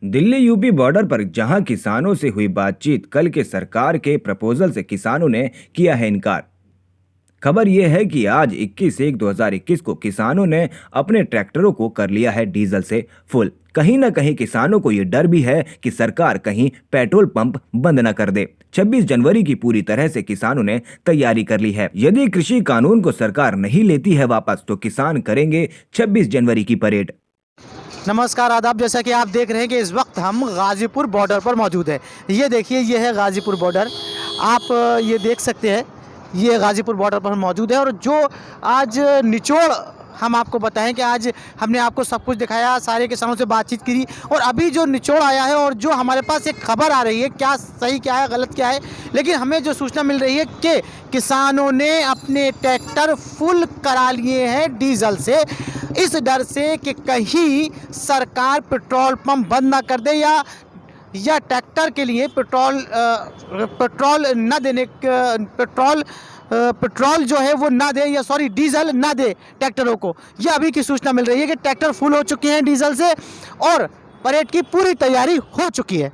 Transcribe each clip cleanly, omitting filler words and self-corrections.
Delhi UP border पर जहां किसानों से हुई बातचीत, कल के सरकार के प्रपोजल से किसानों ने किया है इनकार। खबर यह है कि आज 21/1/2021 को किसानों ने अपने ट्रैक्टरों को कर लिया है डीजल से फुल। कहीं ना कहीं किसानों को यह डर भी है कि सरकार कहीं पेट्रोल पंप बंद न कर दे। 26 जनवरी की पूरी तरह से किसानों ने तैयारी कर ली है। यदि कृषि कानून को सरकार नहीं लेती है वापस, तो किसान करेंगे 26 जनवरी की परेड। नमस्कार आदाब। जैसा कि आप देख रहे हैं कि इस वक्त हम गाज़ीपुर बॉर्डर पर मौजूद है। ये देखिए, ये है गाज़ीपुर बॉर्डर। आप ये देख सकते हैं, ये गाज़ीपुर बॉर्डर पर हम मौजूद है। और जो आज निचोड़ हम आपको बताएं कि आज हमने आपको सब कुछ दिखाया, सारे किसानों से बातचीत की और अभी जो निचोड़ आया है और जो हमारे पास एक खबर आ रही है, क्या सही क्या है गलत क्या है, लेकिन हमें जो सूचना मिल रही है कि किसानों ने अपने ट्रैक्टर फुल करा लिए हैं डीजल से, इस डर से कि कहीं सरकार पेट्रोल पंप बंद ना कर दे या ट्रैक्टर के लिए पेट्रोल न देने पेट्रोल जो है वो ना दे, या सॉरी डीजल ना दे ट्रैक्टरों को। यह अभी की सूचना मिल रही है कि ट्रैक्टर फुल हो चुके हैं डीजल से और परेड की पूरी तैयारी हो चुकी है।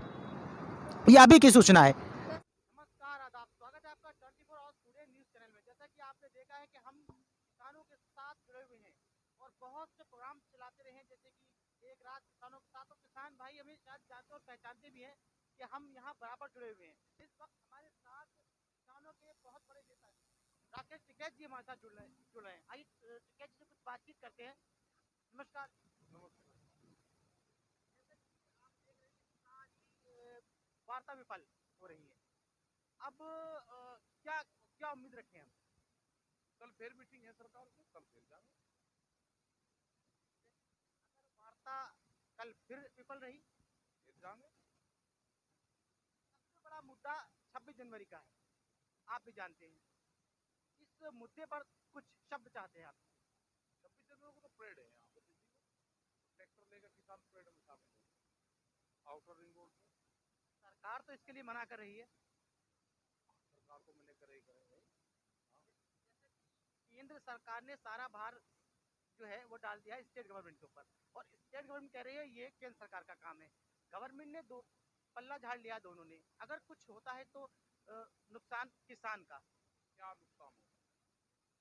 यह अभी की सूचना है। नमस्कार आदाब, स्वागत है आपका 24 आवर्स टुडे न्यूज़ चैनल में। जैसा कि आपने देखा है कि हम किसानों के साथ जुड़े हुए हैं और बहुत से प्रोग्राम चलाते रहे हैं, जैसे कि एक रात किसानों के साथ। और किसान भाई हमें शायद जानते और पहचानते भी हैं कि हम यहाँ बराबर जुड़े हुए हैं। इस वक्त हमारे साथ किसानों के बहुत बड़े नेता राकेश टिकैत जी हमारे साथ जुड़ रहे हैं। आइए टिकैत जी से कुछ बातचीत करते हैं। नमस्कार। जैसे कि आप देख रहे हैं कि वार्ता विफल हो रही है। अब क्या क्या उम्मीद रखें हम? कल फिर मीटिंग है सरकार से, कल फिर जाएंगे। अगर वार्ता कल फिर विफल रही, फिर जाएंगे। सबसे बड़ा मुद्दा 26 जनवरी का है, आप भी जानते हैं। इस मुद्दे पर कुछ शब्द चाहते हैं आप? 26 जनवरी को तो परेड है यहाँ पे, ट्रैक्टर लेकर किसान परेड में शामिल हो आउटर रिंग रोड पे। सरकार तो इसके लिए मना कर रही है। सरकार को मैंने करे ही करेंगे। केंद्र सरकार ने सारा भार जो है वो डाल दिया है स्टेट गवर्नमेंट के ऊपर, और स्टेट गवर्नमेंट कह रही है ये केंद्र सरकार का काम है। गवर्नमेंट ने दो पल्ला झाड़ लिया दोनों ने। अगर कुछ होता है तो नुकसान किसान का। क्या नुकसान होगा?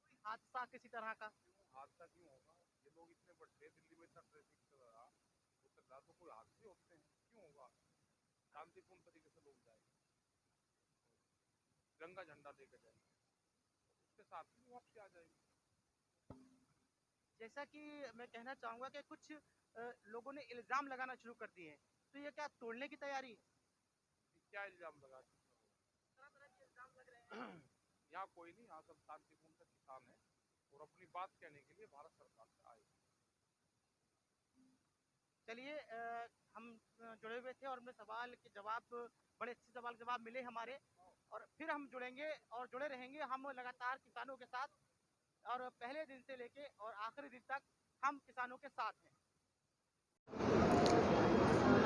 कोई हादसा किसी तरह का? हादसा क्यों होगा? ये लोग इतने बढ़ते, दिल्ली में इतना ट्रैफिक चल रहा तो कोई हादसे होते हैं? क्यों होगा? शांतिपूर्ण तरीके से लोग जाएंगे, तिरंगा झंडा लेकर जाएंगे, उसके साथ ही वापसी आ जाएगी। जैसा कि मैं कहना चाहूंगा कि कुछ लोगों ने इल्जाम लगाना शुरू कर दिए हैं, तो ये क्या तोड़ने की तैयारी है? क्या इल्जाम लगा? तरह तरह के इल्जाम लग रहे हैं। यहाँ कोई नहीं, यहाँ सब शांतिपूर्ण से किसान है और अपनी बात कहने के लिए भारत सरकार से आए। चलिए, हम जुड़े हुए थे और हमें सवाल के जवाब, बड़े अच्छे सवाल के जवाब मिले हमारे, और फिर हम जुड़ेंगे और जुड़े रहेंगे हम लगातार किसानों के साथ। और पहले दिन से लेके और आखिरी दिन तक हम किसानों के साथ हैं।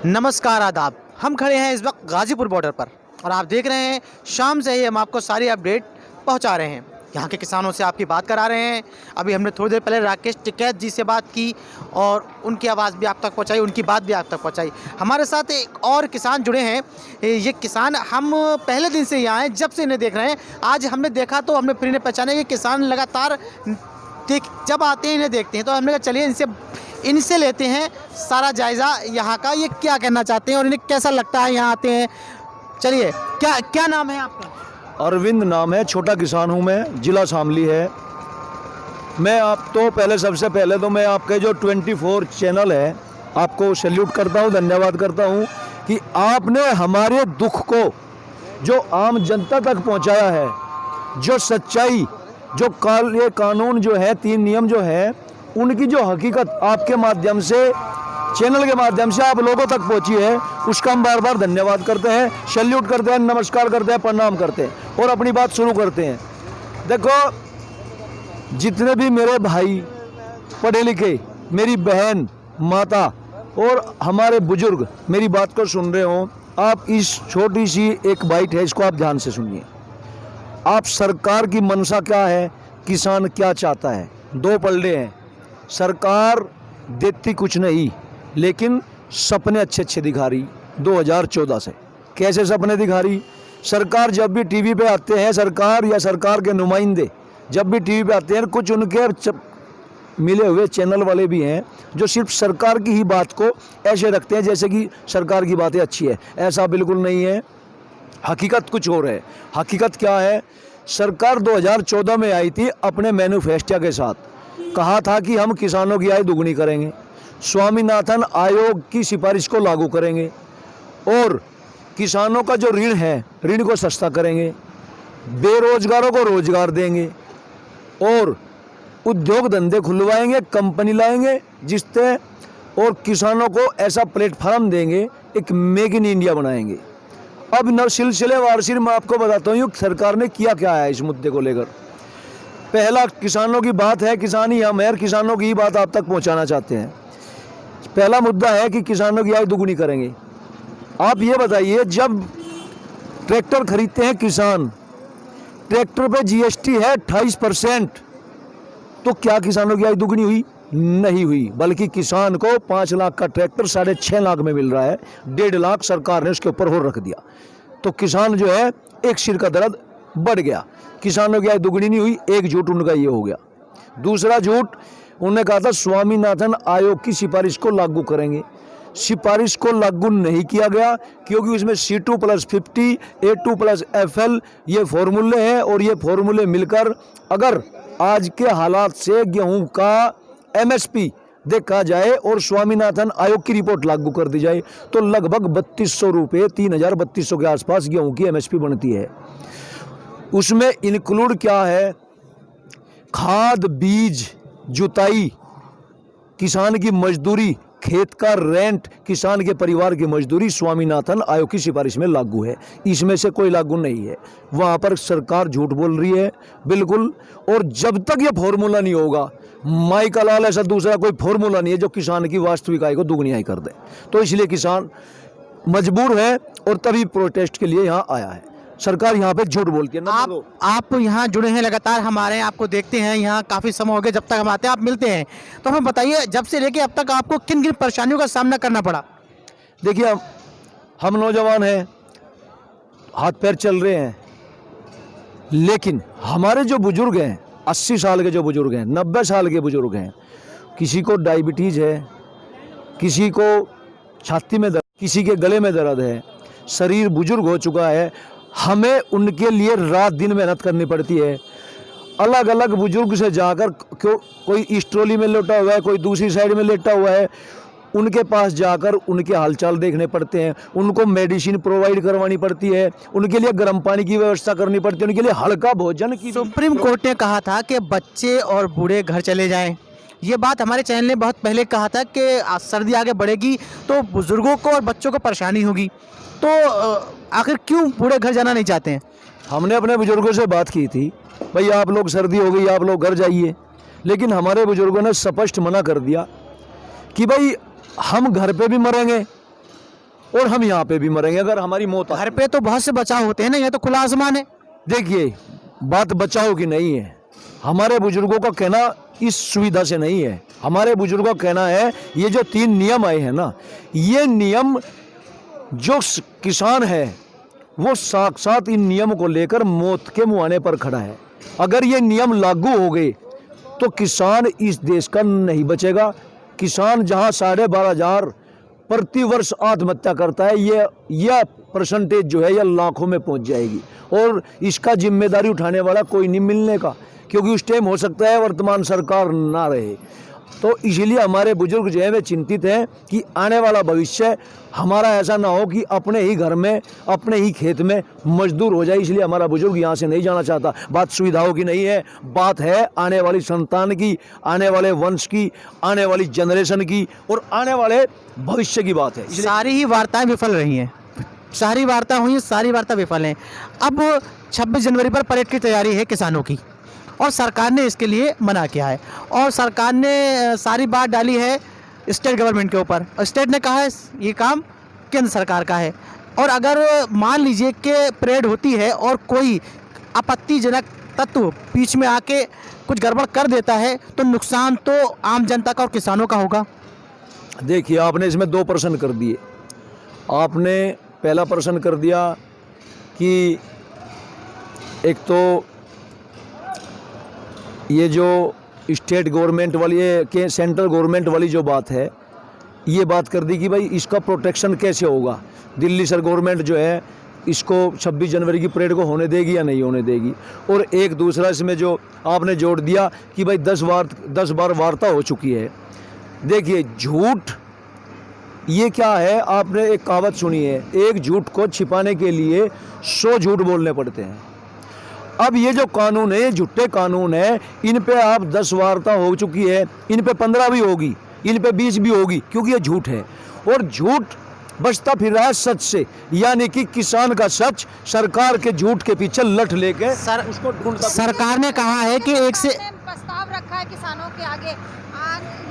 नमस्कार आदाब। हम खड़े हैं इस वक्त गाज़ीपुर बॉर्डर पर और आप देख रहे हैं शाम से ही हम आपको सारी अपडेट पहुंचा रहे हैं। यहाँ के किसानों से आपकी बात करा रहे हैं। अभी हमने थोड़ी देर पहले राकेश टिकैत जी से बात की और उनकी आवाज़ भी आप तक पहुँचाई, उनकी बात भी आप तक पहुँचाई। हमारे साथ एक और किसान जुड़े हैं। ये किसान हम पहले दिन से यहाँ हैं, जब से इन्हें देख रहे हैं। आज हमने देखा तो हमने फिर इन्हें पहचाने कि किसान लगातार जब आते हैं इन्हें देखते हैं, तो हमने कहा चलिए इनसे लेते हैं सारा जायज़ा यहाँ का, ये क्या कहना चाहते हैं और इन्हें कैसा लगता है यहाँ आते हैं। चलिए, क्या नाम है आपका? अरविंद नाम है, छोटा किसान हूँ मैं, जिला शामली है। मैं आप तो सबसे पहले तो मैं आपके जो 24 चैनल है आपको सैल्यूट करता हूँ, धन्यवाद करता हूँ कि आपने हमारे दुख को जो आम जनता तक पहुँचाया है, जो सच्चाई, जो ये कानून जो है, 3 नियम जो है, उनकी जो हकीकत आपके माध्यम से, चैनल के माध्यम से आप लोगों तक पहुंची है, उसका हम बार बार धन्यवाद करते हैं, सैल्यूट करते हैं, नमस्कार करते हैं, प्रणाम करते हैं और अपनी बात शुरू करते हैं। देखो, जितने भी मेरे भाई पढ़े लिखे, मेरी बहन, माता और हमारे बुजुर्ग मेरी बात को सुन रहे हो, आप इस छोटी सी एक बाइट है, इसको आप ध्यान से सुनिए। आप सरकार की मंशा क्या है, किसान क्या चाहता है, 2 पलड़े हैं। सरकार देती कुछ नहीं, लेकिन सपने अच्छे अच्छे दिखा रही 2014 से। कैसे सपने दिखा रही? सरकार जब भी टीवी पे आते हैं, सरकार या सरकार के नुमाइंदे जब भी टीवी पे आते हैं, कुछ उनके मिले हुए चैनल वाले भी हैं जो सिर्फ सरकार की ही बात को ऐसे रखते हैं जैसे कि सरकार की बातें अच्छी है। ऐसा बिल्कुल नहीं है, हकीकत कुछ और है। हकीकत क्या है? सरकार 2014 में आई थी अपने मैनिफेस्टो के साथ, कहा था कि हम किसानों की आय दुगनी करेंगे, स्वामीनाथन आयोग की सिफारिश को लागू करेंगे और किसानों का जो ऋण है ऋण को सस्ता करेंगे, बेरोजगारों को रोजगार देंगे और उद्योग धंधे खुलवाएंगे, कंपनी लाएंगे जिससे और किसानों को ऐसा प्लेटफॉर्म देंगे, एक मेक इन इंडिया बनाएंगे। अब न सिलसिलेवार सिर्फ मैं आपको बताता हूँ सरकार ने किया क्या है इस मुद्दे को लेकर। पहला, किसानों की बात है, किसान ही हम हैं, किसानों की ही बात आप तक पहुँचाना चाहते हैं। पहला मुद्दा है कि किसानों की आय दुगनी करेंगे। आप ये बताइए, जब ट्रैक्टर खरीदते हैं किसान, ट्रैक्टर पे जीएसटी है 28%, तो क्या किसानों की आय दुगनी हुई? नहीं हुई, बल्कि किसान को 5 लाख का ट्रैक्टर 6.5 लाख में मिल रहा है, 1.5 लाख सरकार ने उसके ऊपर और रख दिया। तो किसान जो है एक सिर का दर्द बढ़ गया। किसानों की आय दुगनी नहीं हुई, एक झूठ उनका ये हो गया। दूसरा झूठ, उन्होंने कहा था स्वामीनाथन आयोग की सिफारिश को लागू करेंगे। सिफारिश को लागू नहीं किया गया क्योंकि उसमें C2+50, A2+FL ये फॉर्मूले हैं और ये फॉर्मूले मिलकर अगर आज के हालात से गेहूं का MSP देखा जाए और स्वामीनाथन आयोग की रिपोर्ट लागू कर दी जाए तो लगभग 3200 रुपये, 3200 के आसपास गेहूं की MSP बनती है। उसमें इंक्लूड क्या है? खाद, बीज, जुताई, किसान की मजदूरी, खेत का रेंट, किसान के परिवार की मजदूरी स्वामीनाथन आयोग की सिफारिश में लागू है। इसमें से कोई लागू नहीं है। वहाँ पर सरकार झूठ बोल रही है बिल्कुल। और जब तक ये फॉर्मूला नहीं होगा, माई का लाल ऐसा दूसरा कोई फॉर्मूला नहीं है जो किसान की वास्तविक आय को दुगनी आय कर दे। तो इसलिए किसान मजबूर है और तभी प्रोटेस्ट के लिए यहाँ आया है। सरकार यहाँ पे झूठ बोलती है। आप यहाँ जुड़े हैं लगातार हमारे, आपको देखते हैं यहाँ काफ़ी समय हो गया, जब तक हम आते हैं आप मिलते हैं, तो हमें बताइए जब से लेके अब तक आपको किन किन परेशानियों का सामना करना पड़ा? देखिए, हम नौजवान हैं, हाथ पैर चल रहे हैं, लेकिन हमारे जो बुजुर्ग हैं, 80 साल के जो बुजुर्ग हैं, 90 साल के बुजुर्ग हैं, किसी को डायबिटीज़ है, किसी को छाती में दर्द, किसी के गले में दर्द है, शरीर बुजुर्ग हो चुका है, हमें उनके लिए रात दिन मेहनत करनी पड़ती है। अलग अलग बुजुर्ग से जाकर, क्यों कोई इस ट्रॉली में लेटा हुआ है, कोई दूसरी साइड में लेटा हुआ है, उनके पास जाकर उनके हालचाल देखने पड़ते हैं, उनको मेडिसिन प्रोवाइड करवानी पड़ती है, उनके लिए गर्म पानी की व्यवस्था करनी पड़ती है, उनके लिए हल्का भोजन की। सुप्रीम कोर्ट ने कहा था कि बच्चे और बूढ़े घर चले जाएं। ये बात हमारे चैनल ने बहुत पहले कहा था कि सर्दी आगे बढ़ेगी तो बुजुर्गों को और बच्चों को परेशानी होगी। तो आखिर क्यों बूढ़े घर जाना नहीं चाहते हैं? हमने अपने बुजुर्गों से बात की थी, भाई आप लोग, सर्दी हो गई, आप लोग घर जाइए, लेकिन हमारे बुजुर्गों ने स्पष्ट मना कर दिया कि भाई हम घर पे भी मरेंगे और हम यहाँ पे भी मरेंगे अगर हमारी मौत। घर पे तो बहुत से बचाव होते हैं ना, ये तो खुला आसमान है। देखिए, बात बचाव की नहीं है, हमारे बुजुर्गों का कहना इस सुविधा से नहीं है। हमारे बुजुर्गों का कहना है ये जो 3 नियम आए हैं ना, ये नियम जो किसान है वो साक्षात इन नियम को लेकर मौत के मुहाने पर खड़ा है। अगर ये नियम लागू हो गए तो किसान इस देश का नहीं बचेगा। किसान जहां 12,500 प्रति वर्ष आत्महत्या करता है, यह परसेंटेज जो है यह लाखों में पहुंच जाएगी और इसका जिम्मेदारी उठाने वाला कोई नहीं मिलने का, क्योंकि उस टाइम हो सकता है वर्तमान सरकार ना रहे। तो इसीलिए हमारे बुजुर्ग जो है वे चिंतित हैं कि आने वाला भविष्य हमारा ऐसा ना हो कि अपने ही घर में, अपने ही खेत में मजदूर हो जाए। इसलिए हमारा बुजुर्ग यहाँ से नहीं जाना चाहता। बात सुविधाओं की नहीं है, बात है आने वाली संतान की, आने वाले वंश की, आने वाली जनरेशन की और आने वाले भविष्य की बात है। सारी ही वार्ताएं विफल रही हैं, सारी वार्ता हुई, सारी वार्ता विफल हैं। अब 26 जनवरी पर परेड की तैयारी है किसानों की और सरकार ने इसके लिए मना किया है और सरकार ने सारी बात डाली है स्टेट गवर्नमेंट के ऊपर। स्टेट ने कहा है ये काम केंद्र सरकार का है और अगर मान लीजिए कि परेड होती है और कोई आपत्तिजनक तत्व बीच में आके कुछ गड़बड़ कर देता है तो नुकसान तो आम जनता का और किसानों का होगा। देखिए आपने इसमें 2 प्रश्न कर दिए। आपने पहला प्रश्न कर दिया कि एक तो ये जो स्टेट गवर्नमेंट वाली के सेंट्रल गवर्नमेंट वाली जो बात है, ये बात कर दी कि भाई इसका प्रोटेक्शन कैसे होगा। दिल्ली सर गवर्नमेंट जो है इसको 26 जनवरी की परेड को होने देगी या नहीं होने देगी। और एक दूसरा इसमें जो आपने जोड़ दिया कि भाई 10 बार वार्ता हो चुकी है। देखिए झूठ ये क्या है, आपने एक कहावत सुनी है, एक झूठ को छिपाने के लिए 100 झूठ बोलने पड़ते हैं। अब ये जो कानून है, झूठे कानून है, इन पे आप 10 वार्ता हो चुकी है, इन पे 15 भी होगी, इन पे 20 भी होगी, क्योंकि ये झूठ है। और झूठ बचता फिर रहा है सच से, यानी कि किसान का सच सरकार के झूठ के पीछे लठ लेके उसको ढूंढता। सरकार ने कहा है कि एक से प्रस्ताव रखा है किसानों के आगे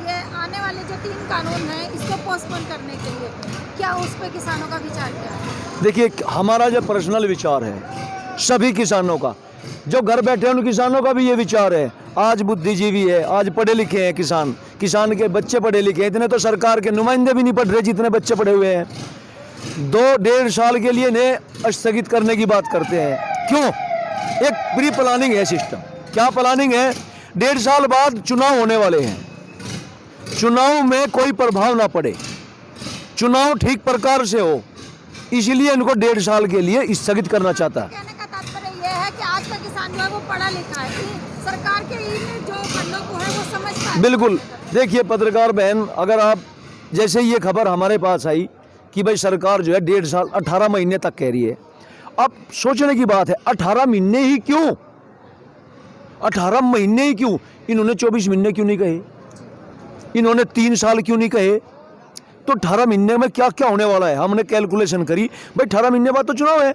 ये आने वाले जो 3 कानून हैं इसको पोस्टपोन करने के लिए, क्या उस पर किसानों का विचार क्या है? देखिए हमारा जो पर्सनल विचार है सभी किसानों का, जो घर बैठे हैं उन किसानों का भी ये विचार है। आज बुद्धिजीवी है, आज पढ़े लिखे हैं किसान के बच्चे पढ़े लिखे हैं। इतने तो सरकार के नुमाइंदे भी नहीं पढ़ रहे जितने बच्चे पढ़े हुए हैं। 2-1.5 साल के लिए इन्हें स्थगित करने की बात करते हैं। क्यों? एक प्री प्लानिंग है सिस्टम। क्या प्लानिंग है? 1.5 साल बाद चुनाव होने वाले हैं, चुनाव में कोई प्रभाव ना पड़े, चुनाव ठीक प्रकार से हो, इसलिए इनको 1.5 साल के लिए स्थगित करना चाहता है। कहने का तात्पर्य यह है कि आज का किसान जो है वो पढ़ा लिखा है, सरकार के इन जो खंडों को है वो समझता है। बिल्कुल। देखिए पत्रकार बहन, अगर आप जैसे ये खबर हमारे पास आई कि भाई सरकार जो है 1.5 साल 18 महीने तक कह रही है, अब सोचने की बात है 18 महीने ही क्यों? 18 महीने ही क्यों? इन्होंने 24 महीने क्यों नहीं कहे? इन्होंने 3 साल क्यों नहीं कहे? तो 18 महीने में क्या क्या होने वाला है? हमने कैलकुलेशन करी, भाई 18 महीने बाद तो चुनाव है,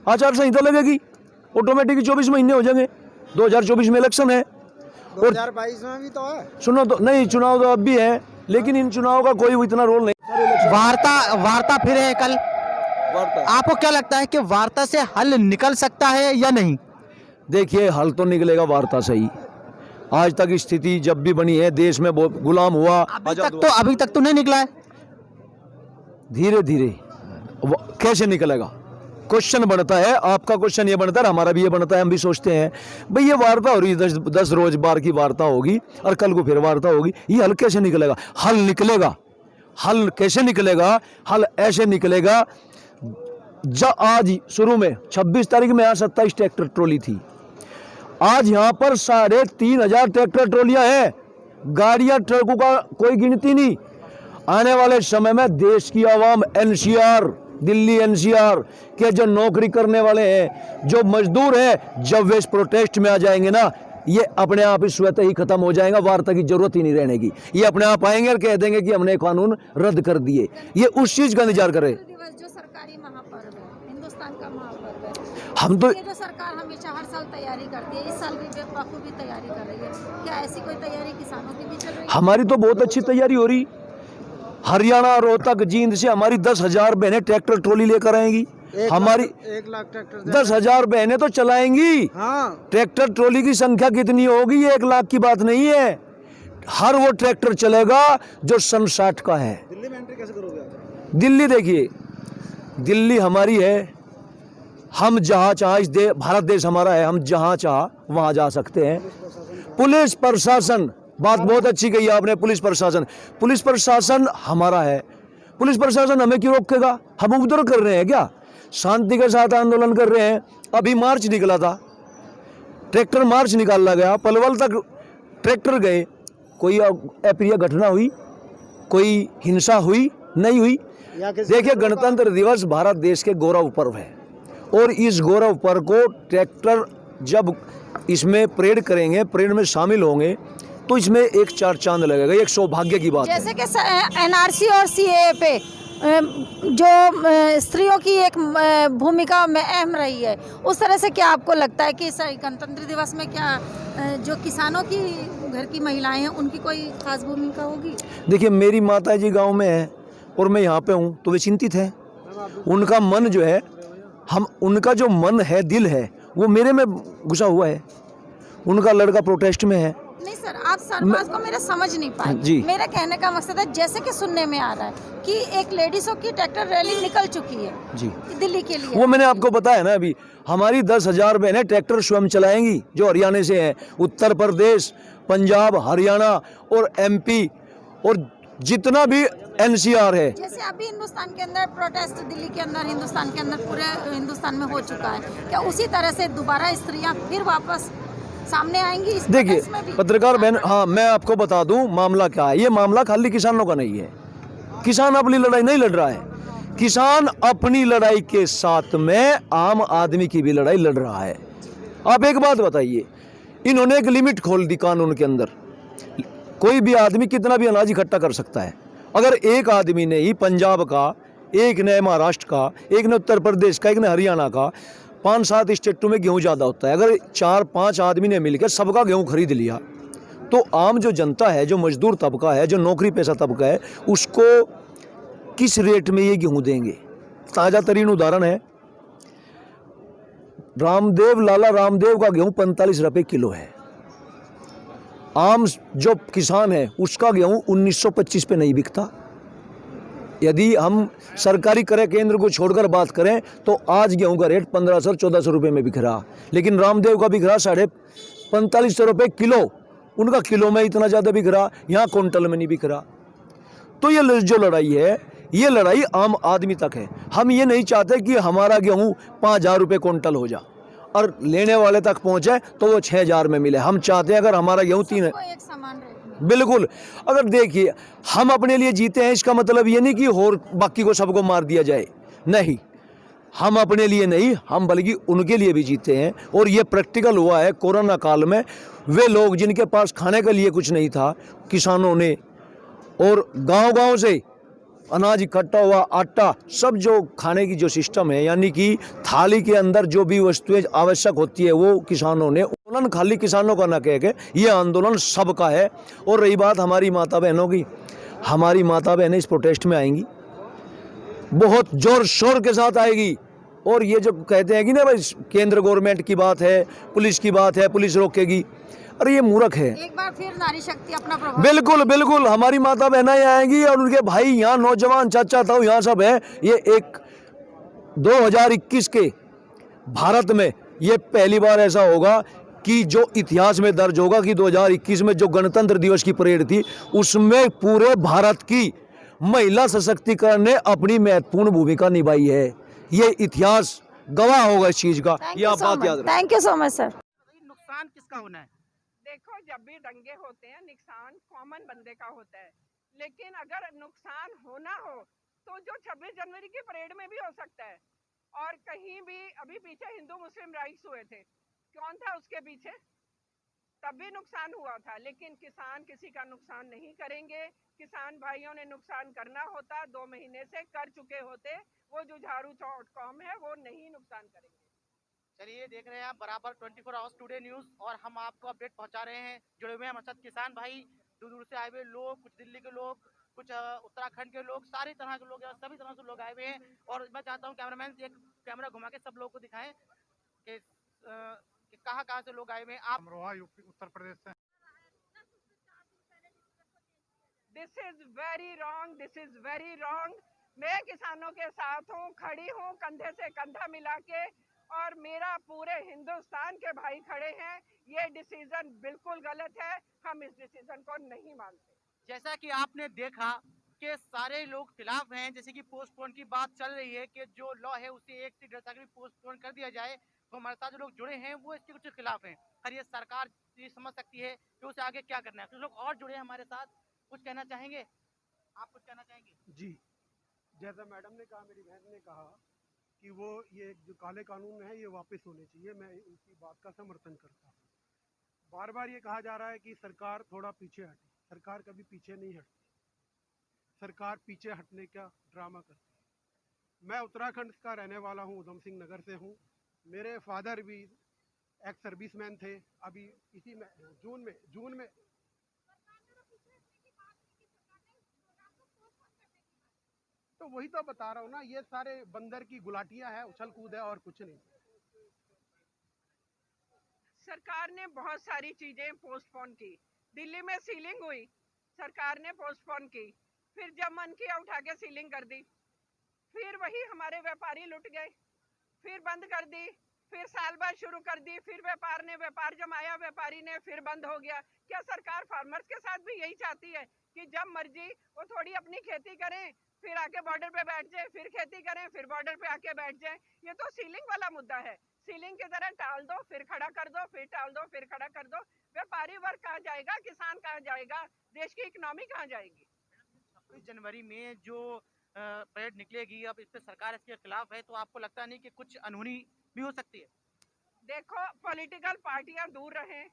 आचार संहिता लगेगी, ऑटोमेटिक 24 महीने हो जाएंगे। 2024 में इलेक्शन है, 2022 में भी तो है। सुनो तो नहीं, चुनाव तो अब भी है, लेकिन इन चुनाव का कोई इतना रोल नहीं। वार्ता फिर है कल। आपको क्या लगता है कि वार्ता से हल निकल सकता है या नहीं? देखिए हल तो निकलेगा वार्ता से ही। आज तक स्थिति जब भी बनी है, देश में बहुत गुलाम हुआ, अभी तक तो नहीं निकला है। धीरे धीरे कैसे निकलेगा? क्वेश्चन बनता है, आपका क्वेश्चन ये बनता है, हमारा भी ये बनता है। हम भी सोचते हैं भाई ये वार्ता हो रही है, 10 रोज बार की वार्ता होगी और कल को फिर वार्ता होगी, ये हल कैसे निकलेगा? हल निकलेगा। हल कैसे निकलेगा? हल ऐसे निकलेगा, जब आज शुरू में 26 तारीख में यहाँ 27 ट्रैक्टर ट्रॉली थी, आज यहाँ पर 3,500 ट्रैक्टर ट्रॉलियां हैं। गाड़ियां ट्रकों का कोई गिनती नहीं। आने वाले समय में देश की आवाम एनसीआर, दिल्ली एनसीआर के जो नौकरी करने वाले हैं, जो मजदूर हैं, जब वे इस प्रोटेस्ट में आ जाएंगे ना, ये अपने आप ही स्वतः ही खत्म हो जाएगा, वार्ता की जरूरत ही नहीं रहने की। ये अपने आप आएंगे और कह देंगे कि हमने कानून रद्द कर दिए। ये उस चीज का इंतजार कर रहे हैं। दिवस जो सरकारी महापर्व है, हिंदुस्तान का महापर्व है, हम तो ये जो सरकार हमेशा हर साल तैयारी करती है, इस साल भी बेवकूफ़ी तैयारी कर रही है, क्या ऐसी कोई तैयारी किसानों की भी चल रही है? हमारी तो बहुत अच्छी तैयारी हो रही। हरियाणा, रोहतक, जींद से हमारी 10,000 बहनें ट्रैक्टर ट्रॉली लेकर आएंगी। हमारी 1 लाख ट्रैक्टर 10,000 बहनें तो चलाएंगी। हाँ। ट्रैक्टर ट्रॉली की संख्या कितनी होगी, ये 1 लाख की बात नहीं है। हर वो ट्रैक्टर चलेगा जो सन 60 का है। दिल्ली में एंट्री कैसे करोगे? दिल्ली देखिए, दिल्ली हमारी है, हम जहाँ चाह भारत देश हमारा है, हम जहाँ चाह वहाँ जा सकते हैं। पुलिस प्रशासन, बात बहुत अच्छी कही आपने। पुलिस प्रशासन हमारा है। पुलिस प्रशासन हमें क्यों रोकेगा? हम उपद्रव कर रहे हैं क्या? शांति के साथ आंदोलन कर रहे हैं। अभी मार्च निकला था, ट्रैक्टर मार्च निकाला गया, पलवल तक ट्रैक्टर गए, कोई अप्रिय घटना हुई, कोई हिंसा हुई? नहीं हुई। देखिए गणतंत्र दिवस भारत देश के गौरव पर्व है, और इस गौरव पर्व को ट्रैक्टर जब इसमें परेड करेंगे, परेड में शामिल होंगे, तो इसमें एक 4 चांद लगेगा। एक सौभाग्य की बात है। जैसे कि एनआरसी और सीएए पे जो स्त्रियों की एक भूमिका में अहम रही है, उस तरह से क्या आपको लगता है कि इस गणतंत्र दिवस में क्या जो किसानों की घर की महिलाएं हैं उनकी कोई खास भूमिका होगी? देखिए मेरी माता जी गाँव में है और मैं यहाँ पे हूँ, तो वे चिंतित हैं। उनका मन जो है, उनका जो मन है, दिल है, वो मेरे में घुसा हुआ है। उनका लड़का प्रोटेस्ट में है, नहीं सर, आप सरबाज को मेरा समझ नहीं पाए। जी। मेरा कहने का मकसद है, जैसे कि सुनने में आ रहा है कि एक लेडीजों की ट्रैक्टर रैली निकल चुकी है जी, दिल्ली के लिए। वो मैंने आपको बताया ना अभी, हमारी 10,000 बहनें ट्रैक्टर स्वयं चलाएंगी जो हरियाणा से हैं, उत्तर प्रदेश, पंजाब, हरियाणा और एमपी और जितना भी एनसीआर है। जैसे अभी हिंदुस्तान के अंदर प्रोटेस्ट, दिल्ली के अंदर, हिंदुस्तान के अंदर, पूरे हिंदुस्तान में हो चुका है, क्या उसी तरह से दोबारा स्त्रियां फिर वापस सामने आएंगी इस देखिए प्रोटेस्ट में भी? पत्रकार बहन, हाँ मैं आपको बता दूं मामला क्या है। ये मामला खाली किसानों का नहीं है, किसान अपनी लड़ाई नहीं लड़ रहा है, किसान अपनी लड़ाई के साथ में आम आदमी की भी लड़ाई लड़ रहा है। आप एक बात बताइए, इन्होंने एक लिमिट खोल दी कानून के अंदर, कोई भी आदमी कितना भी अनाज इकट्ठा कर सकता है। अगर एक आदमी ने ही पंजाब का, एक ने महाराष्ट्र का, एक ने उत्तर प्रदेश का, एक ने हरियाणा का, 5-7 स्टेटों में गेहूं ज़्यादा होता है, अगर 4-5 आदमी ने मिलकर सबका गेहूं खरीद लिया तो आम जो जनता है, जो मजदूर तबका है, जो नौकरी पेशा तबका है, उसको किस रेट में ये गेहूं देंगे। ताज़ा तरीन उदाहरण है, लाला रामदेव का गेहूं 45 रुपये किलो है। आम जो किसान है उसका गेहूं 1925 पे नहीं बिकता। यदि हम सरकारी क्रय केंद्र को छोड़कर बात करें तो आज गेहूं का रेट 1500-1400 रुपये में बिक रहा, लेकिन रामदेव का बिक रहा 4550 रुपये किलो। उनका किलो में इतना ज़्यादा बिक रहा, यहाँ क्विंटल में नहीं बिक रहा। तो ये जो लड़ाई है, ये लड़ाई आम आदमी तक है। हम ये नहीं चाहते कि हमारा गेहूं 5000 रुपये क्विंटल हो जाए और लेने वाले तक पहुंचे तो वो 6000 में मिले। हम चाहते हैं अगर हमारा गेहूं एक समान रेट में। बिल्कुल। अगर देखिए हम अपने लिए जीते हैं, इसका मतलब ये नहीं कि और बाकी को सबको मार दिया जाए, नहीं, हम अपने लिए नहीं, हम बल्कि उनके लिए भी जीते हैं। और ये प्रैक्टिकल हुआ है कोरोना काल में। वे लोग जिनके पास खाने के लिए कुछ नहीं था, किसानों ने और गांव-गांव से अनाज इकट्ठा हुआ, आटा, सब जो खाने की जो सिस्टम है, यानी कि थाली के अंदर जो भी वस्तुएं आवश्यक होती है वो किसानों ने, आंदोलन खाली किसानों का ना कह के ये आंदोलन सबका है। और रही बात हमारी माता बहनों की, हमारी माता बहनें इस प्रोटेस्ट में आएंगी, बहुत जोर शोर के साथ आएगी। और ये जो कहते हैं कि ना भाई केंद्र गवर्नमेंट की बात है, पुलिस की बात है, पुलिस रोकेगी, अरे ये मूर्ख है। एक बार फिर नारी शक्ति अपना प्रभाव। बिल्कुल बिल्कुल, हमारी माता बहनें आएंगी और उनके भाई यहाँ, नौजवान, चाचा ताऊ यहाँ सब है। ये 2021 के भारत में ये पहली बार ऐसा होगा कि जो इतिहास में दर्ज होगा कि 2021 में जो गणतंत्र दिवस की परेड थी उसमें पूरे भारत की महिला सशक्तिकरण ने अपनी महत्वपूर्ण भूमिका निभाई है। ये इतिहास गवाह होगा इस चीज का, ये आप बात याद रखें। Thank you so much sir. नुकसान किसका होना है? देखो, जब भी दंगे होते हैं नुकसान कॉमन बंदे का होता है, लेकिन अगर नुकसान होना हो तो जो 26 जनवरी की परेड में भी हो सकता है। और कहीं भी अभी पीछे हिंदू मुस्लिम राइट्स हुए थे, कौन था उसके पीछे? तब भी नुकसान हुआ था, लेकिन किसान किसी का नुकसान नहीं करेंगे। किसान भाइयों ने नुकसान करना होता 2 महीने से कर चुके होते, वो जुझारू.com है वो नहीं नुकसान करेंगे। चलिए, देख रहे हैं आप बराबर 24 आवर्स टुडे न्यूज़ और हम आपको अपडेट पहुंचा रहे हैं। जुड़े हुए हैं हमारे साथ किसान भाई, दूर दूर से आए हुए लोग, कुछ दिल्ली के लोग, कुछ उत्तराखंड के लोग, सारी तरह के लोग, सभी तरह से लोग आए हुए हैं। और मैं चाहता हूं कैमरामैन एक कैमरा घुमा के सब लोगों को दिखाएं कि कहाँ से लोग आए हुए हैं। आप अमरोहा यूपी उत्तर प्रदेश से। This is very wrong, this is very wrong. मैं किसानों के साथ हूँ, खड़ी हूँ कंधे से कंधा मिला के, और मेरा पूरे हिंदुस्तान के भाई खड़े हैं। ये डिसीजन बिल्कुल गलत है, हम इस डिसीजन को नहीं मानते। जैसा कि आपने देखा कि सारे लोग खिलाफ हैं, जैसे कि पोस्टपोन की बात चल रही है कि जो लॉ है उसे 1 से 1.5 साल पोस्टपोन कर दिया जाए, तो हमारे साथ जो लोग जुड़े हैं वो इसके कुछ खिलाफ हैं। और ये सरकार ये समझ सकती है कि उसे आगे क्या करना है। कुछ लोग और जुड़े हैं हमारे साथ, कुछ कहना चाहेंगे? आप कुछ कहना चाहेंगे? जी, जैसा मैडम ने कहा, मेरी बहन ने कहा कि वो ये जो काले कानून है ये वापस होने चाहिए, मैं उनकी बात का समर्थन करता हूँ। बार बार ये कहा जा रहा है कि सरकार थोड़ा पीछे हटे, सरकार कभी पीछे नहीं हटती, सरकार पीछे हटने का ड्रामा करती है। मैं उत्तराखंड का रहने वाला हूँ, उधम सिंह नगर से हूँ। मेरे फादर भी एक्स सर्विसमैन थे। अभी इसी में जून में तो वही तो बता रहा हूँ ना, ये सारे बंदर की गुलाटियां हैं, उछल कूद है और कुछ नहीं। सरकार ने बहुत सारी चीजें पोस्टपोन की, दिल्ली में सीलिंग हुई, सरकार ने पोस्टपोन की, फिर जब मन किया उठा के सीलिंग कर दी, फिर वही हमारे व्यापारी लुट गए, फिर बंद कर दी, फिर साल बाद शुरू कर दी, फिर व्यापार जमाया, व्यापारी ने, फिर बंद हो गया। क्या सरकार फार्मर्स के साथ भी यही चाहती है कि जब मर्जी वो थोड़ी अपनी खेती करें, फिर आके बॉर्डर पे बैठ जाए, फिर खेती करें, फिर बॉर्डर पे आके बैठ जाए? ये तो सीलिंग वाला मुद्दा है। सीलिंग की तरह टाल दो, फिर खड़ा कर दो, फिर टाल दो, फिर खड़ा कर दो। व्यापारी वर्ग कहाँ जाएगा? किसान कहाँ जाएगा? देश की इकोनॉमी कहाँ जाएगी? 26 जनवरी में जो परेड निकलेगी, अब इस पे सरकार इसके खिलाफ है, तो आपको लगता नहीं कि कुछ अनहोनी भी हो सकती है? देखो, पॉलिटिकल पार्टियां दूर रहें,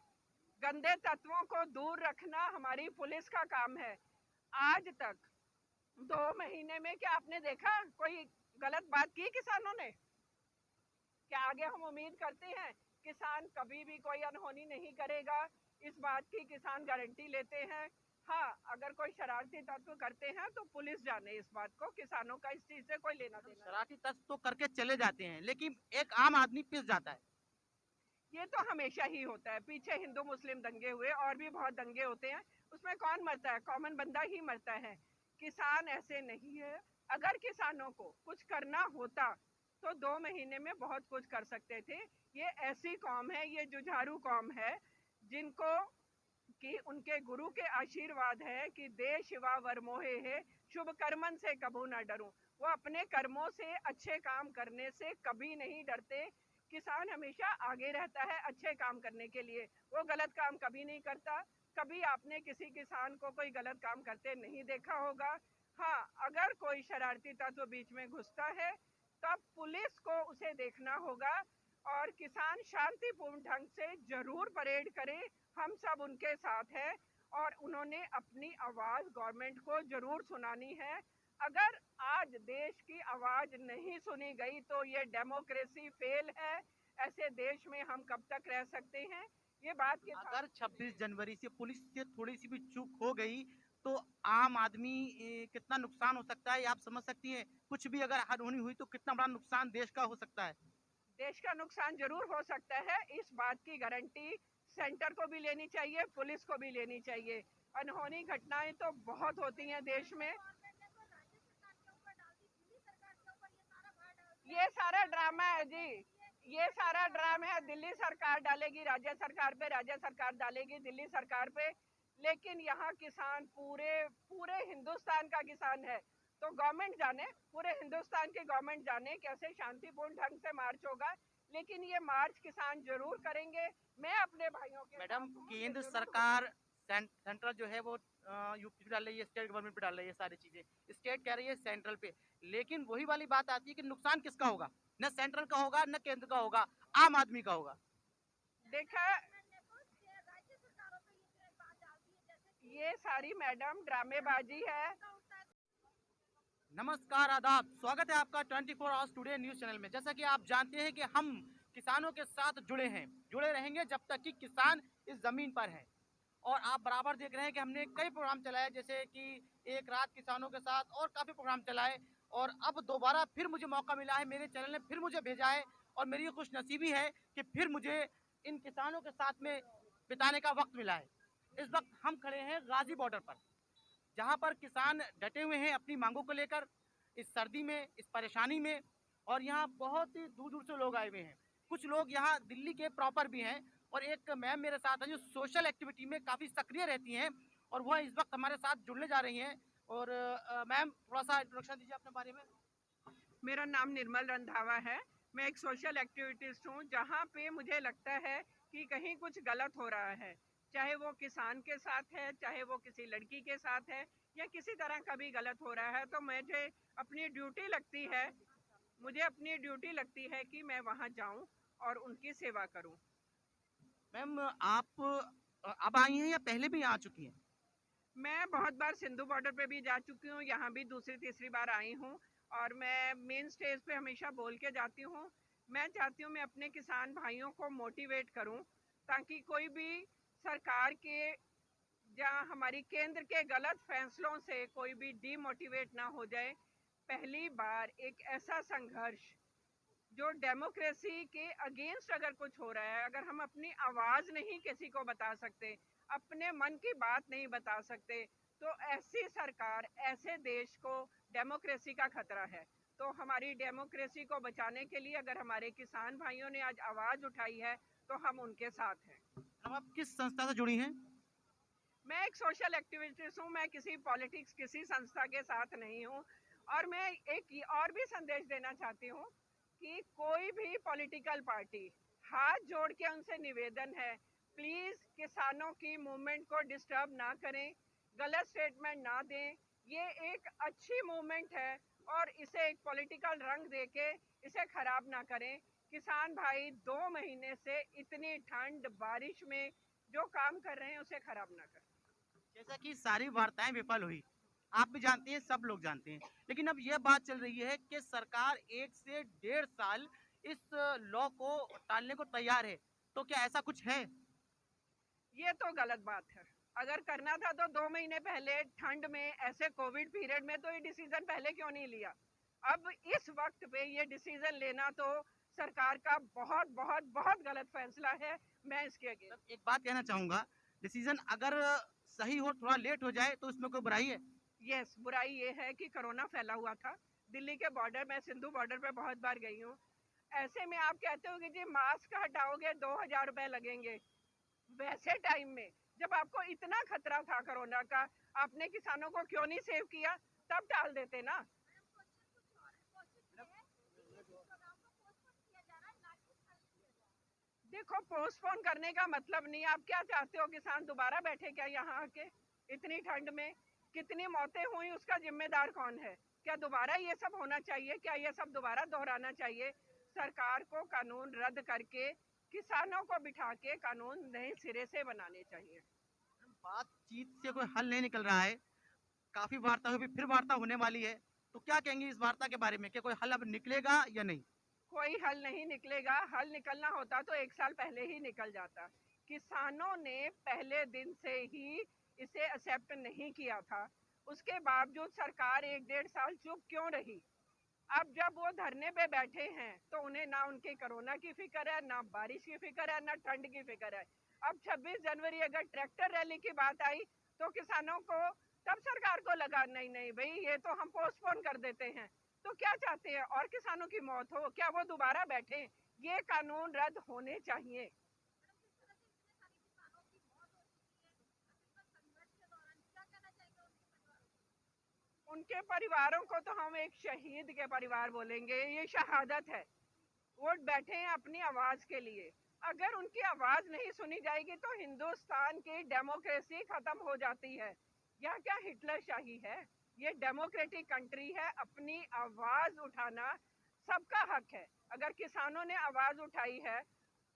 गंदे तत्वों को दूर रखना हमारी पुलिस का काम है। आज तक 2 महीने में क्या आपने देखा कोई गलत बात की किसानों ने? क्या आगे हम उम्मीद करते हैं किसान कभी भी कोई अनहोनी नहीं करेगा, इस बात की किसान गारंटी लेते हैं। हाँ, अगर कोई शरारती तत्व करते हैं तो पुलिस जाने इस बात को, किसानों का इस चीज से कोई लेना देना नहीं। शरारती तत्व तो करके चले जाते हैं, लेकिन एक आम आदमी पिस जाता है। ये तो हमेशा ही होता है। पीछे हिंदू मुस्लिम दंगे हुए, और भी बहुत दंगे होते हैं, उसमें कौन मरता है? कॉमन बंदा ही मरता है। किसान ऐसे नहीं है। अगर किसानों को कुछ करना होता तो 2 महीने में बहुत कुछ कर सकते थे। ये ऐसी कौम है, ये जुझारू कौम है, जिनको कि उनके गुरु के आशीर्वाद है कि दे शिवा वर मोहे है, शुभ कर्मन से कबू ना डरूं। वो अपने कर्मों से, अच्छे काम करने से कभी नहीं डरते। किसान हमेशा आगे रहता है अच्छे काम करने के लिए, वो गलत काम कभी नहीं करता। कभी आपने किसी किसान को कोई गलत काम करते नहीं देखा होगा। हाँ, अगर कोई शरारती तत्व बीच में घुसता है तब पुलिस को उसे देखना होगा, और किसान शांतिपूर्ण ढंग से जरूर परेड करे, हम सब उनके साथ हैं, और उन्होंने अपनी आवाज गवर्नमेंट को जरूर सुनानी है। अगर आज देश की आवाज नहीं सुनी गई तो ये डेमोक्रेसी फेल है। ऐसे देश में हम कब तक रह सकते हैं? ये बात के अगर 26 जनवरी से पुलिस से थोड़ी सी भी चूक हो गई तो आम आदमी कितना नुकसान हो सकता है, ये आप समझ सकती हैं? कुछ भी अगर अनहोनी हुई तो कितना बड़ा नुकसान देश का हो सकता है। देश का नुकसान जरूर हो सकता है, इस बात की गारंटी सेंटर को भी लेनी चाहिए, पुलिस को भी लेनी चाहिए। अनहोनी घटनाएं तो बहुत होती हैं देश में। ये सारा ड्रामा है जी, ये सारा ड्रामा है। दिल्ली सरकार डालेगी राज्य सरकार पे, राज्य सरकार डालेगी दिल्ली सरकार पे, लेकिन यहाँ किसान पूरे हिंदुस्तान का किसान है। तो गवर्नमेंट जाने, पूरे हिंदुस्तान की गवर्नमेंट जाने कैसे शांतिपूर्ण ढंग से मार्च होगा, लेकिन ये मार्च किसान जरूर करेंगे। मैं अपने भाइयों के मैडम, साथ हूँ, केंद्र मुझे जरूर सरकार सेंट्रल जो है वो यूपी पे डाल रही है, स्टेट गवर्नमेंट पे डाल रही है सारी चीजें, स्टेट कह रही है सेंट्रल पे, लेकिन वही वाली बात आती है कि नुकसान किसका होगा? न सेंट्रल का होगा, न केंद्र का होगा, आम आदमी का होगा। देखा, ये सारी मैडम ड्रामेबाजी है। नमस्कार, आदाब, स्वागत है आपका 24 आवर्स टुडे न्यूज चैनल में। जैसा कि आप जानते हैं कि हम किसानों के साथ जुड़े हैं, जुड़े रहेंगे जब तक कि किसान इस जमीन पर है। और आप बराबर देख रहे हैं कि हमने कई प्रोग्राम चलाए, जैसे कि एक रात किसानों के साथ, और काफ़ी प्रोग्राम चलाए, और अब दोबारा फिर मुझे मौका मिला है, मेरे चैनल ने फिर मुझे भेजा है, और मेरी खुशनसीबी है कि फिर मुझे इन किसानों के साथ में बिताने का वक्त मिला है। इस वक्त हम खड़े हैं गाजी बॉर्डर पर, जहाँ पर किसान डटे हुए हैं अपनी मांगों को लेकर, इस सर्दी में, इस परेशानी में। और यहाँ बहुत ही दूर दूर से लोग आए हुए हैं। कुछ लोग यहाँ दिल्ली के प्रॉपर भी हैं, और एक मैम मेरे साथ हैं जो सोशल एक्टिविटी में काफ़ी सक्रिय रहती हैं, और वह इस वक्त हमारे साथ जुड़ने जा रही हैं। और मैम, थोड़ा सा इंट्रोडक्शन दीजिए अपने बारे में। मेरा नाम निर्मल रंधावा है। मैं एक सोशल एक्टिविटिस्ट हूँ। जहाँ पे मुझे लगता है कि कहीं कुछ गलत हो रहा है, चाहे वो किसान के साथ है, चाहे वो किसी लड़की के साथ है, या किसी तरह का भी गलत हो रहा है, तो मुझे अपनी ड्यूटी लगती है कि मैं वहाँ जाऊँ और उनकी सेवा करूँ। मैम, आप अब आई हैं या पहले भी आ चुकी हैं? मैं बहुत बार सिंधु बॉर्डर पे भी जा चुकी हूँ, यहाँ भी दूसरी तीसरी बार आई हूँ, और मैं मेन स्टेज पे हमेशा बोल के जाती हूँ। मैं चाहती हूँ मैं अपने किसान भाइयों को मोटिवेट करूँ, ताकि कोई भी सरकार के या हमारी केंद्र के गलत फैसलों से कोई भी डीमोटिवेट ना हो जाए। पहली बार एक ऐसा संघर्ष जो डेमोक्रेसी के अगेंस्ट अगर कुछ हो रहा है, अगर हम अपनी आवाज़ नहीं किसी को बता सकते, अपने मन की बात नहीं बता सकते, तो ऐसी सरकार, ऐसे देश को डेमोक्रेसी का खतरा है। तो हमारी डेमोक्रेसी को बचाने के लिए अगर हमारे किसान भाइयों ने आज आवाज़ उठाई है, तो हम उनके साथ हैं। अब आप किस संस्था से जुड़ी हैं? मैं एक सोशल एक्टिविस्ट हूँ, मैं किसी पॉलिटिक्स, किसी संस्था के साथ नहीं हूँ। और मैं एक और भी संदेश देना चाहती हूँ कि कोई भी पॉलिटिकल पार्टी, हाथ जोड़ के उनसे निवेदन है, प्लीज़ किसानों की मूवमेंट को डिस्टर्ब ना करें, गलत स्टेटमेंट ना दें। ये एक अच्छी मूवमेंट है और इसे एक पॉलिटिकल रंग देके इसे खराब ना करें। किसान भाई 2 महीने से इतनी ठंड बारिश में जो काम कर रहे हैं उसे खराब ना करें। जैसा कि सारी वार्ताएं विफल हुई, आप भी जानते हैं, सब लोग जानते हैं, लेकिन अब यह बात चल रही है कि सरकार 1 से 1.5 साल इस लॉ को टालने को तैयार है। तो क्या ऐसा कुछ है? ये तो गलत बात है। अगर करना था तो 2 महीने पहले ठंड में, ऐसे कोविड पीरियड में, तो ये डिसीजन पहले क्यों नहीं लिया? अब इस वक्त पे ये डिसीजन लेना तो सरकार का बहुत बहुत बहुत गलत फैसला है। मैं इसके अगेंस्ट। एक बात कहना चाहूंगा, डिसीजन अगर सही हो, थोड़ा लेट हो जाए, तो इसमें कोई बुराई है? यस, बुराई ये है कि कोरोना फैला हुआ था दिल्ली के बॉर्डर में, सिंधु बॉर्डर पे बहुत बार गई हूँ। ऐसे में आप कहते हो कि जी मास्क हटाओगे 2000 रुपए लगेंगे। वैसे टाइम में जब आपको इतना खतरा था कोरोना का, आपने किसानों को क्यों नहीं सेव किया? तब टाल देते ना। देखो, पोस्टपोन करने का मतलब नहीं, आप क्या चाहते हो किसान दोबारा बैठे क्या यहाँ आके? इतनी ठंड में कितनी मौतें हुई, उसका जिम्मेदार कौन है? क्या दोबारा ये सब होना चाहिए? क्या ये सब दोबारा दोहराना चाहिए? सरकार को कानून रद्द करके किसानों को बिठा के कानून नए सिरे से बनाने चाहिए। बातचीत से कोई हल नहीं निकल रहा है, काफी वार्ता हुई, फिर वार्ता होने वाली है, तो क्या कहेंगे इस वार्ता के बारे में? क्या कोई हल अब निकलेगा या नहीं? कोई हल नहीं निकलेगा। हल निकलना होता तो 1 साल पहले ही निकल जाता। किसानों ने पहले दिन से ही इसे एक्सेप्ट नहीं किया था, उसके बावजूद सरकार 1-1.5 साल चुप क्यों रही? अब जब वो धरने पे बैठे हैं तो उन्हें ना उनके कोरोना की फिक्र है, ना बारिश की फिक्र है, ना ठंड की फिक्र है। अब 26 जनवरी अगर ट्रैक्टर रैली की बात आई तो किसानों को, तब सरकार को लगा नहीं नहीं भाई, ये तो हम पोस्टपोन कर देते हैं। तो क्या चाहते हैं? और किसानों की मौत हो? क्या वो दोबारा बैठे? ये कानून रद्द होने चाहिए। उनके परिवारों को तो हम एक शहीद के परिवार बोलेंगे, ये शहादत है। वोट बैठे हैं अपनी आवाज के लिए। अगर उनकी आवाज नहीं सुनी जाएगी तो हिंदुस्तान की डेमोक्रेसी खत्म हो जाती है। यह क्या हिटलर शाही है? ये डेमोक्रेटिक कंट्री है। अपनी आवाज उठाना सबका हक है। अगर किसानों ने आवाज उठाई है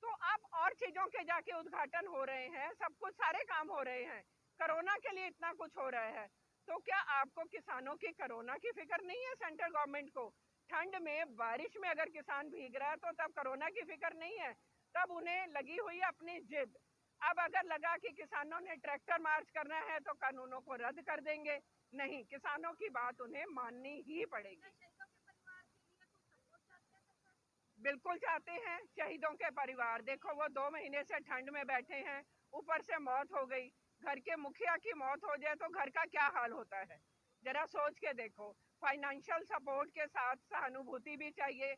तो अब और चीजों के जाके उद्घाटन हो रहे हैं, सब कुछ, सारे काम हो रहे हैं। कोरोना के लिए इतना कुछ हो रहा है, तो क्या आपको किसानों की कोरोना की फिक्र नहीं है? सेंट्रल गवर्नमेंट को ठंड में, बारिश में अगर किसान भीग रहा है तो तब कोरोना की फिक्र नहीं है? तब उन्हें लगी हुई है अपनी जिद। अब अगर लगा कि किसानों ने ट्रैक्टर मार्च करना है तो कानूनों को रद्द कर देंगे। नहीं, किसानों की बात उन्हें माननी ही पड़ेगी। बिल्कुल चाहते हैं शहीदों के परिवार। देखो, वो 2 महीने से ठंड में बैठे हैं, ऊपर से मौत हो गई। घर के मुखिया की मौत हो जाए तो घर का क्या हाल होता है? जरा सोच के देखो। फाइनेंशियल सपोर्ट के साथ सहानुभूति भी चाहिए।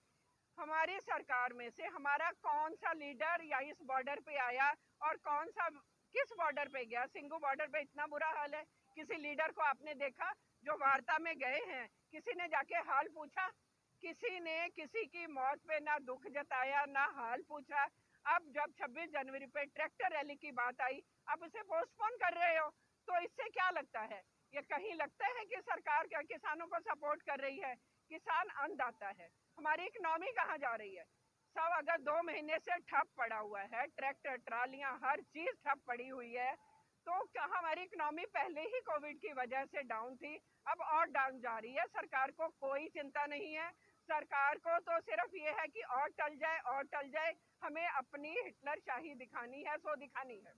हमारी सरकार में से हमारा कौन सा लीडर या इस बॉर्डर पे आया और कौन सा किस बॉर्डर पे गया? सिंघू बॉर्डर पे इतना बुरा हाल है, किसी लीडर को आपने देखा जो वार्ता में गए हैं? किसी ने जाके हाल पूछा? किसी ने किसी की मौत पे ना दुख जताया, ना हाल पूछा। अब जब 26 जनवरी पे ट्रैक्टर रैली की बात आई, आप इसे पोस्टपोन कर रहे हो, तो इससे क्या लगता है? ये कहीं लगता है कि सरकार क्या किसानों को सपोर्ट कर रही है? किसान अन्नदाता है। हमारी इकोनॉमी कहाँ जा रही है? सब अगर 2 महीने से ठप पड़ा हुआ है, ट्रैक्टर, ट्रालियां, हर चीज ठप पड़ी हुई है, तो क्या हमारी इकोनॉमी पहले ही कोविड की वजह से डाउन थी, अब और डाउन जा रही है? सरकार को कोई चिंता नहीं है। सरकार को तो सिर्फ ये है कि और टल जाए और टल जाए। हमें अपनी हिटलर शाही दिखानी है, सो दिखानी है।